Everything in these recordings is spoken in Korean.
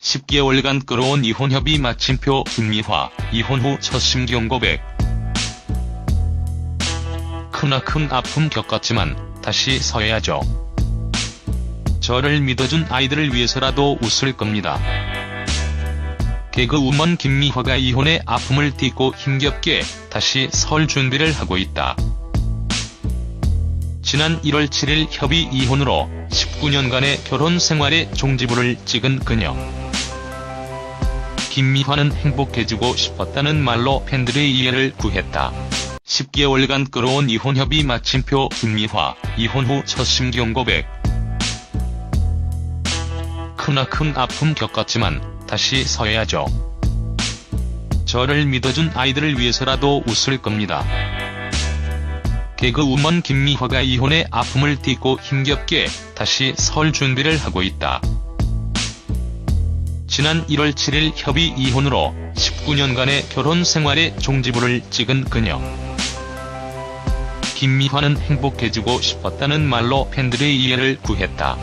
10개월간 끌어온 이혼 협의 마침표 김미화, 이혼 후 첫 심경 고백. 크나큰 아픔 겪었지만 다시 서야죠. 저를 믿어준 아이들을 위해서라도 웃을 겁니다. 개그우먼 김미화가 이혼의 아픔을 딛고 힘겹게 다시 설 준비를 하고 있다. 지난 1월 7일 협의 이혼으로 19년간의 결혼 생활에 종지부를 찍은 그녀. 김미화는 행복해지고 싶었다는 말로 팬들의 이해를 구했다. 10개월간 끌어온 이혼 협의 마침표 김미화, 이혼 후 첫 심경 고백. 크나큰 아픔 겪었지만 다시 서야죠. 저를 믿어준 아이들을 위해서라도 웃을 겁니다. 개그우먼 김미화가 이혼의 아픔을 딛고 힘겹게 다시 설 준비를 하고 있다. 지난 1월 7일 협의 이혼으로 19년간의 결혼 생활에 종지부를 찍은 그녀. 김미화는 행복해지고 싶었다는 말로 팬들의 이해를 구했다.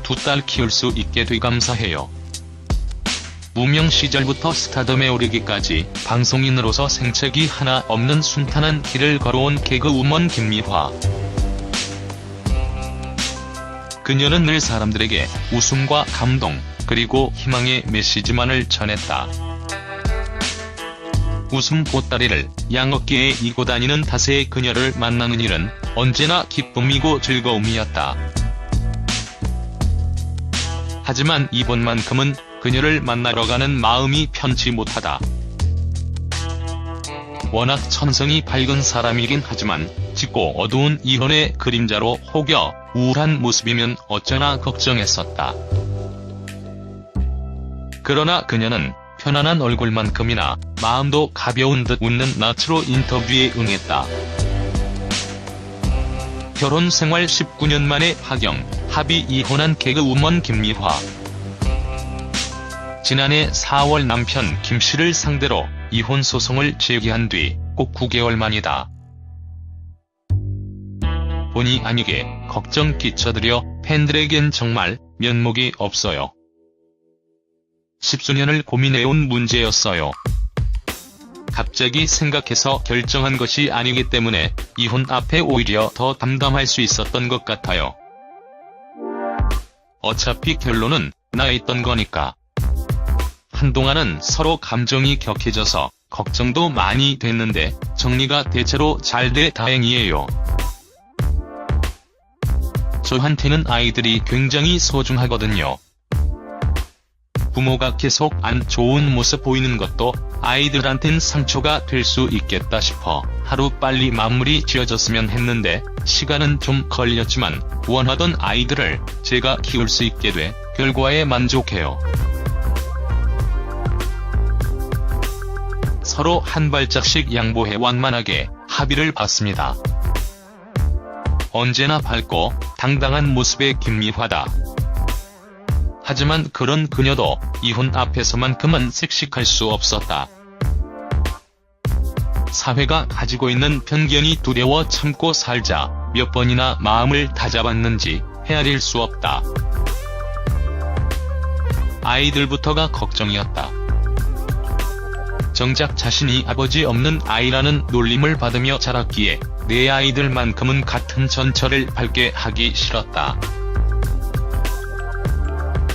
두 딸 키울 수 있게 돼 감사해요. 무명 시절부터 스타덤에 오르기까지 방송인으로서 생채기 하나 없는 순탄한 길을 걸어온 개그우먼 김미화. 그녀는 늘 사람들에게 웃음과 감동, 그리고 희망의 메시지만을 전했다. 웃음 보따리를 양어깨에 이고 다니는 탓에 그녀를 만나는 일은 언제나 기쁨이고 즐거움이었다. 하지만 이번만큼은 그녀를 만나러 가는 마음이 편치 못하다. 워낙 천성이 밝은 사람이긴 하지만 짙고 어두운 이혼의 그림자로 혹여 우울한 모습이면 어쩌나 걱정했었다. 그러나 그녀는 편안한 얼굴만큼이나 마음도 가벼운 듯 웃는 낯으로 인터뷰에 응했다. 결혼 생활 19년 만에 파경, 합의 이혼한 개그우먼 김미화. 지난해 4월 남편 김씨를 상대로 이혼 소송을 제기한 뒤 꼭 9개월 만이다. 본의 아니게 걱정 끼쳐드려 팬들에겐 정말 면목이 없어요. 십수년을 고민해온 문제였어요. 갑자기 생각해서 결정한 것이 아니기 때문에 이혼 앞에 오히려 더 담담할 수 있었던 것 같아요. 어차피 결론은 나 있던 거니까. 한동안은 서로 감정이 격해져서 걱정도 많이 됐는데 정리가 대체로 잘 돼 다행이에요. 저한테는 아이들이 굉장히 소중하거든요. 부모가 계속 안 좋은 모습 보이는 것도 아이들한텐 상처가 될 수 있겠다 싶어 하루빨리 마무리 지어졌으면 했는데 시간은 좀 걸렸지만 원하던 아이들을 제가 키울 수 있게 돼 결과에 만족해요. 서로 한 발짝씩 양보해 완만하게 합의를 봤습니다. 언제나 밝고 당당한 모습의 김미화다. 하지만 그런 그녀도 이혼 앞에서만큼은 씩씩할 수 없었다. 사회가 가지고 있는 편견이 두려워 참고 살자 몇 번이나 마음을 다잡았는지 헤아릴 수 없다. 아이들부터가 걱정이었다. 정작 자신이 아버지 없는 아이라는 놀림을 받으며 자랐기에 내 아이들만큼은 같은 전철을 밟게 하기 싫었다.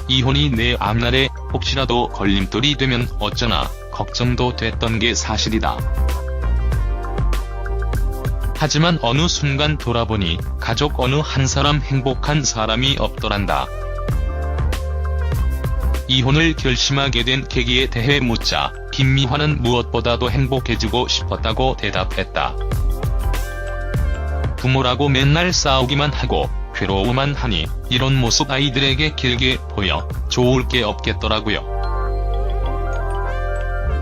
이혼이 내 앞날에 혹시라도 걸림돌이 되면 어쩌나 걱정도 됐던 게 사실이다. 하지만 어느 순간 돌아보니 가족 어느 한 사람 행복한 사람이 없더란다. 이혼을 결심하게 된 계기에 대해 묻자 김미화는 무엇보다도 행복해지고 싶었다고 대답했다. 부모라고 맨날 싸우기만 하고 괴로워만 하니 이런 모습 아이들에게 길게 보여 좋을 게 없겠더라고요.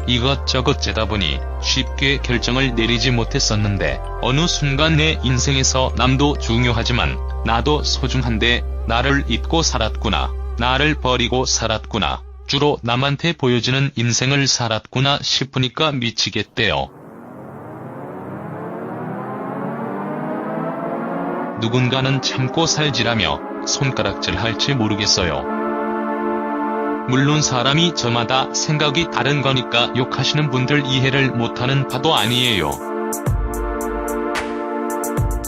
이것저것 재다 보니 쉽게 결정을 내리지 못했었는데 어느 순간 내 인생에서 남도 중요하지만 나도 소중한데 나를 잊고 살았구나, 나를 버리고 살았구나, 주로 남한테 보여지는 인생을 살았구나 싶으니까 미치겠대요. 누군가는 참고 살지라며 손가락질 할지 모르겠어요. 물론 사람이 저마다 생각이 다른 거니까 욕하시는 분들 이해를 못하는 바도 아니에요.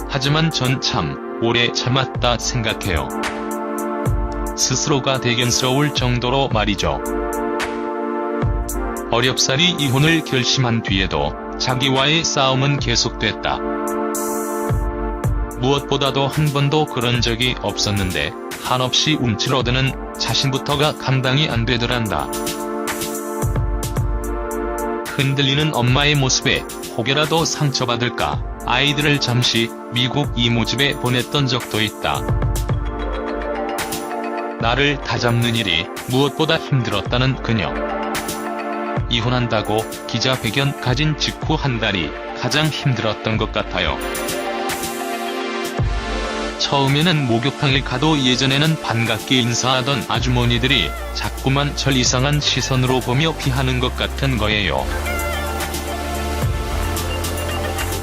하지만 전 참 오래 참았다 생각해요. 스스로가 대견스러울 정도로 말이죠. 어렵사리 이혼을 결심한 뒤에도 자기와의 싸움은 계속됐다. 무엇보다도 한 번도 그런 적이 없었는데 한없이 움츠러드는 자신부터가 감당이 안 되더란다. 흔들리는 엄마의 모습에 혹여라도 상처받을까 아이들을 잠시 미국 이모집에 보냈던 적도 있다. 나를 다잡는 일이 무엇보다 힘들었다는 그녀. 이혼한다고 기자회견 가진 직후 한 달이 가장 힘들었던 것 같아요. 처음에는 목욕탕을 가도 예전에는 반갑게 인사하던 아주머니들이 자꾸만 절 이상한 시선으로 보며 피하는 것 같은 거예요.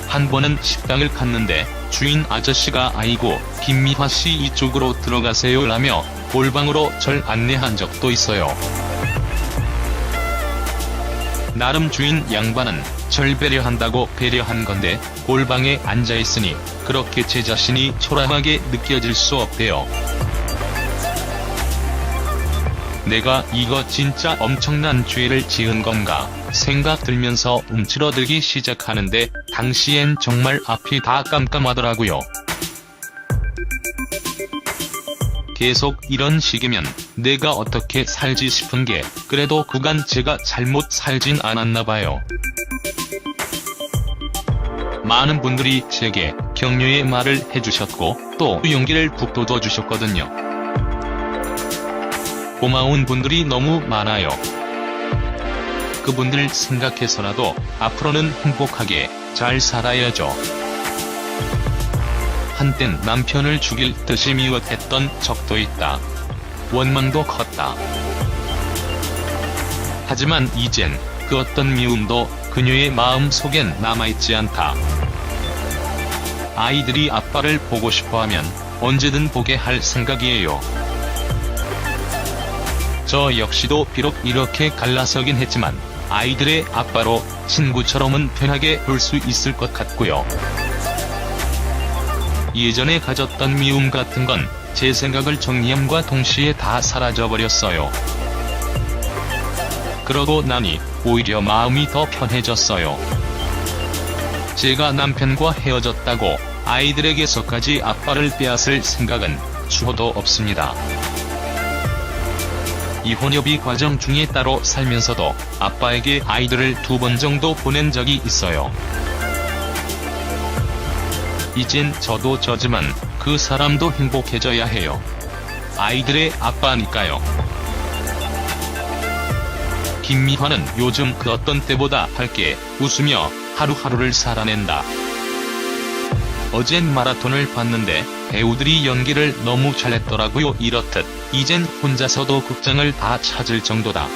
한 번은 식당을 갔는데 주인 아저씨가 아이고 김미화씨 이쪽으로 들어가세요 라며 골방으로 절 안내한 적도 있어요. 나름 주인 양반은 절 배려한다고 배려한 건데 골방에 앉아있으니 그렇게 제 자신이 초라하게 느껴질 수 없대요. 내가 이거 진짜 엄청난 죄를 지은 건가 생각 들면서 움츠러들기 시작하는데 당시엔 정말 앞이 다 깜깜하더라고요. 계속 이런 식이면 내가 어떻게 살지 싶은 게 그래도 그간 제가 잘못 살진 않았나 봐요. 많은 분들이 제게 격려의 말을 해주셨고 또 용기를 북돋워 주셨거든요. 고마운 분들이 너무 많아요. 그분들 생각해서라도 앞으로는 행복하게 잘 살아야죠. 한땐 남편을 죽일 듯이 미워했던 적도 있다. 원망도 컸다. 하지만 이젠 그 어떤 미움도 그녀의 마음 속엔 남아있지 않다. 아이들이 아빠를 보고 싶어하면 언제든 보게 할 생각이에요. 저 역시도 비록 이렇게 갈라서긴 했지만 아이들의 아빠로 친구처럼은 편하게 볼 수 있을 것 같고요. 예전에 가졌던 미움 같은 건 제 생각을 정리함과 동시에 다 사라져버렸어요. 그러고 나니 오히려 마음이 더 편해졌어요. 제가 남편과 헤어졌다고 아이들에게서까지 아빠를 빼앗을 생각은 추호도 없습니다. 이혼협의 과정 중에 따로 살면서도 아빠에게 아이들을 2번 정도 보낸 적이 있어요. 이젠 저도 저지만 그 사람도 행복해져야 해요. 아이들의 아빠니까요. 김미화는 요즘 그 어떤 때보다 밝게 웃으며 하루하루를 살아낸다. 어젠 마라톤을 봤는데 배우들이 연기를 너무 잘했더라고요. 이렇듯 이젠 혼자서도 극장을 다 찾을 정도다.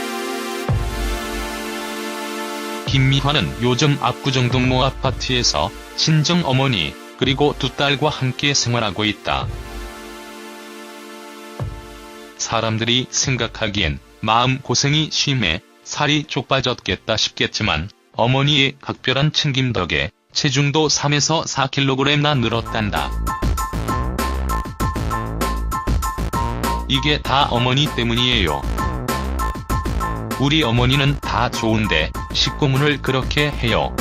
김미화는 요즘 압구정동모 아파트에서 친정어머니 그리고 2딸과 함께 생활하고 있다. 사람들이 생각하기엔 마음고생이 심해 살이 쪽 빠졌겠다 싶겠지만 어머니의 각별한 챙김 덕에 체중도 3에서 4kg나 늘었단다. 이게 다 어머니 때문이에요. 우리 어머니는 다 좋은데 식구문을 그렇게 해요.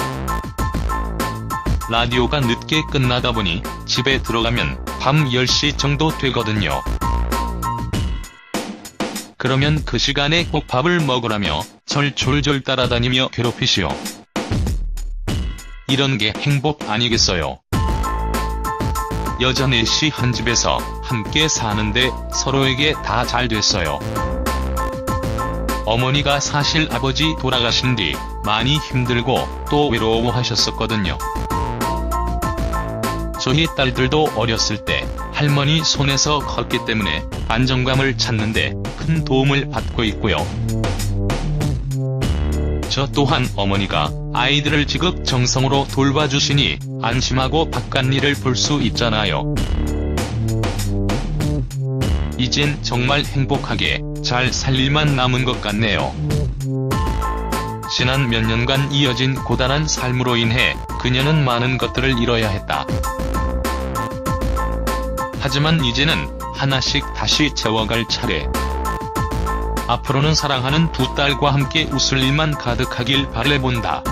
라디오가 늦게 끝나다 보니 집에 들어가면 밤 10시 정도 되거든요. 그러면 그 시간에 꼭 밥을 먹으라며 절 졸졸 따라다니며 괴롭히시오. 이런 게 행복 아니겠어요? 여자 넷이 한 집에서 함께 사는데 서로에게 다 잘 됐어요. 어머니가 사실 아버지 돌아가신 뒤 많이 힘들고 또 외로워하셨었거든요. 저희 딸들도 어렸을 때 할머니 손에서 컸기 때문에 안정감을 찾는데 큰 도움을 받고 있고요. 저 또한 어머니가 아이들을 지극정성으로 돌봐주시니 안심하고 바깥일을 볼 수 있잖아요. 이젠 정말 행복하게 잘 살 일만 남은 것 같네요. 지난 몇 년간 이어진 고단한 삶으로 인해 그녀는 많은 것들을 잃어야 했다. 하지만 이제는 하나씩 다시 채워갈 차례. 앞으로는 사랑하는 두 딸과 함께 웃을 일만 가득하길 바라본다.